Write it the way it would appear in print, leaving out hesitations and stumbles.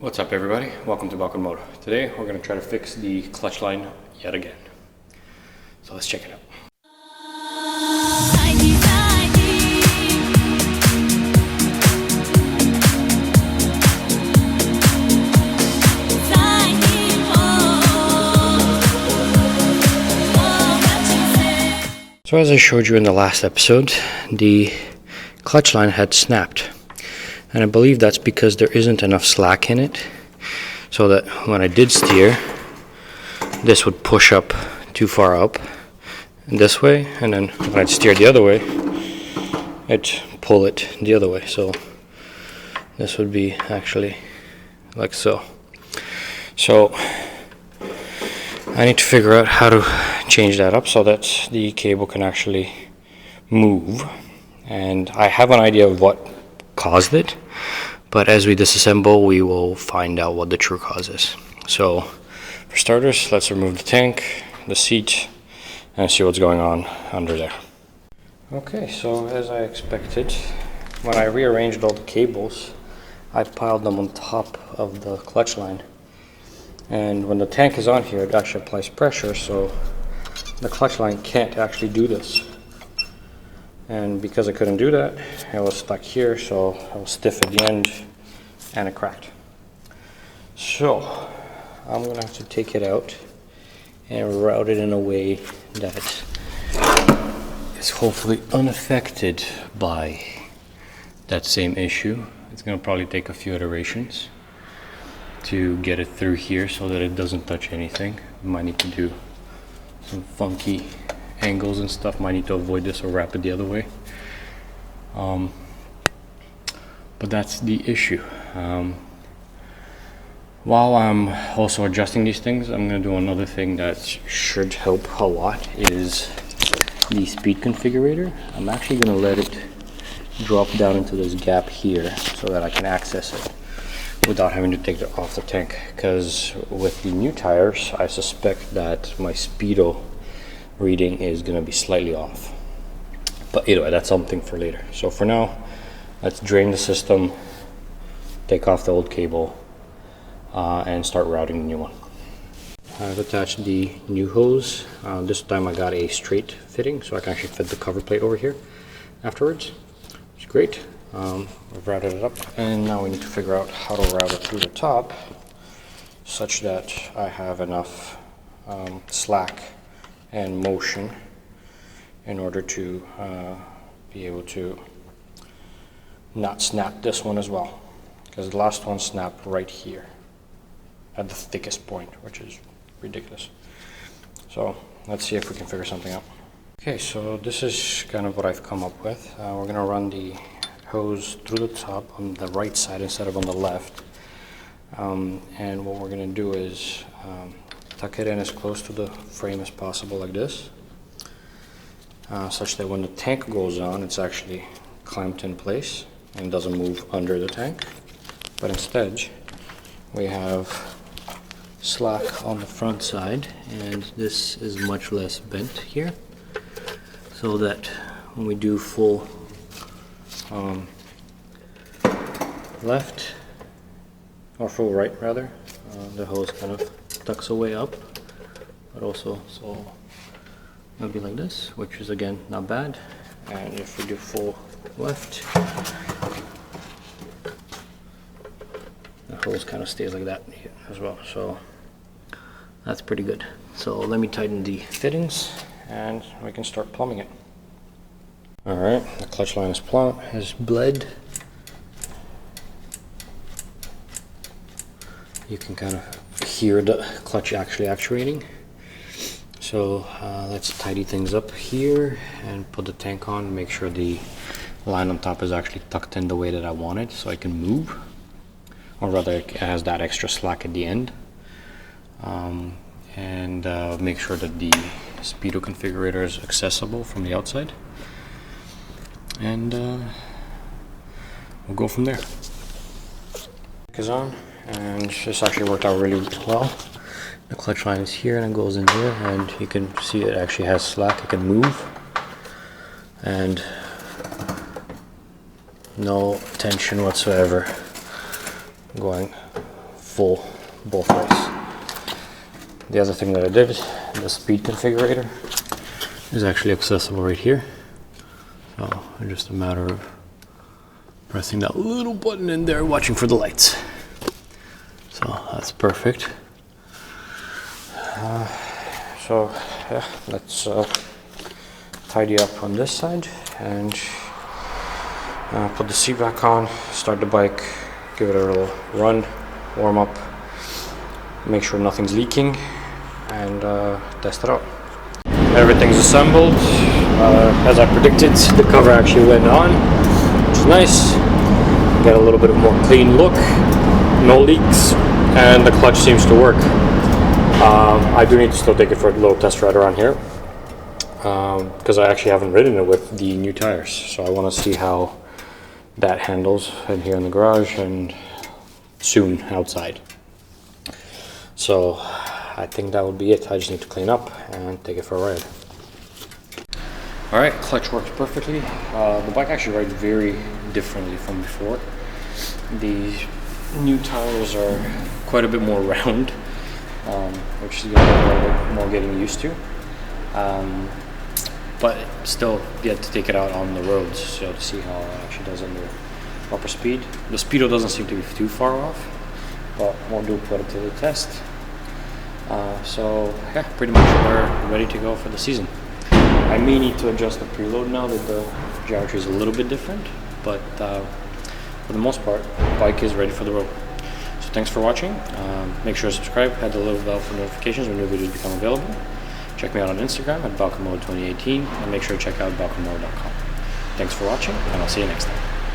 What's up everybody, welcome to Balkan Moto. Today we're going to try to fix the clutch line yet again. So let's check it out. So as I showed you in the last episode, the clutch line had snapped. And I believe that's because there isn't enough slack in it, so that when I did steer, this would push up too far up this way, and then when I'd steer the other way, it'd pull it the other way. So this would be actually like so. So I need to figure out how to change that up so that the cable can actually move. And I have an idea of what caused it, but as we disassemble we will find out what the true cause is. So for starters, let's remove the tank, the seat, and see what's going on under there. Okay, so as I expected, when I rearranged all the cables, I piled them on top of the clutch line, and when the tank is on here it actually applies pressure, so the clutch line can't actually do this. And because I couldn't do that, it was stuck here, so I was stiff at the end and it cracked. So I'm gonna have to take it out and route it in a way that is hopefully unaffected by that same issue. It's gonna probably take a few iterations to get it through here so that it doesn't touch anything. I might need to do some funky angles and stuff, might need to avoid this or wrap it the other way. But that's the issue. While I'm also adjusting these things, I'm going to do another thing that should help a lot, is the speed configurator. I'm actually going to let it drop down into this gap here so that I can access it without having to take it off the tank, because with the new tires I suspect that my speedo reading is going to be slightly off. But anyway, that's something for later. So for now, let's drain the system, take off the old cable, and start routing the new one. I've attached the new hose. This time I got a straight fitting, so I can actually fit the cover plate over here afterwards, which is great. We've routed it up, and now we need to figure out how to route it through the top such that I have enough slack and motion in order to be able to not snap this one as well, because the last one snapped right here at the thickest point, which is ridiculous. So let's see if we can figure something out. Okay, so this is kind of what I've come up with. We're going to run the hose through the top on the right side instead of on the left, and what we're going to do is tuck it in as close to the frame as possible, like this, such that when the tank goes on, it's actually clamped in place and doesn't move under the tank. But instead, we have slack on the front side, and this is much less bent here, so that when we do full left, or full right rather, the hose kind of tucks away up, but also so it'll be like this, which is again not bad. And if we do full left, the hose kind of stays like that as well, so that's pretty good. So let me tighten the fittings and we can start plumbing it. Alright, the clutch line is bled. You can kind of hear the clutch actually actuating. So let's tidy things up here and put the tank on, make sure the line on top is actually tucked in the way that I want it so I can move, or rather it has that extra slack at the end, and make sure that the speedo configurator is accessible from the outside, and we'll go from there. Is on, and this actually worked out really well. The clutch line is here and it goes in here, and you can see it actually has slack, it can move, and no tension whatsoever going full both ways. The other thing that I did, the speed configurator is actually accessible right here. So it's just a matter of pressing that little button in there, watching for the lights. So that's perfect. So yeah, let's tidy up on this side and put the seat back on, start the bike, give it a little run, warm up, make sure nothing's leaking, and test it out. Everything's assembled. As I predicted, the cover actually went on, which is nice. Get a little bit of more clean look, no leaks, and the clutch seems to work. I do need to still take it for a little test ride around here because I actually haven't ridden it with the new tires, so I want to see how that handles in here in the garage and soon outside. So I think that would be it. I just need to clean up and take it for a ride. Alright, clutch works perfectly. The bike actually rides very differently from before. The new tires are quite a bit more round, which is going to be a little bit more getting used to. But still get to take it out on the roads, so to see how it actually does under proper speed. The speedo doesn't seem to be too far off, but we'll put it to the test. So yeah, pretty much we're ready to go for the season. I may need to adjust the preload now that the geometry is a little bit different, but for the most part, the bike is ready for the road. So thanks for watching. Make sure to subscribe, hit the little bell for notifications when new videos become available. Check me out on Instagram at Balkan 2018, and make sure to check out balkanmoto.com. Thanks for watching, and I'll see you next time.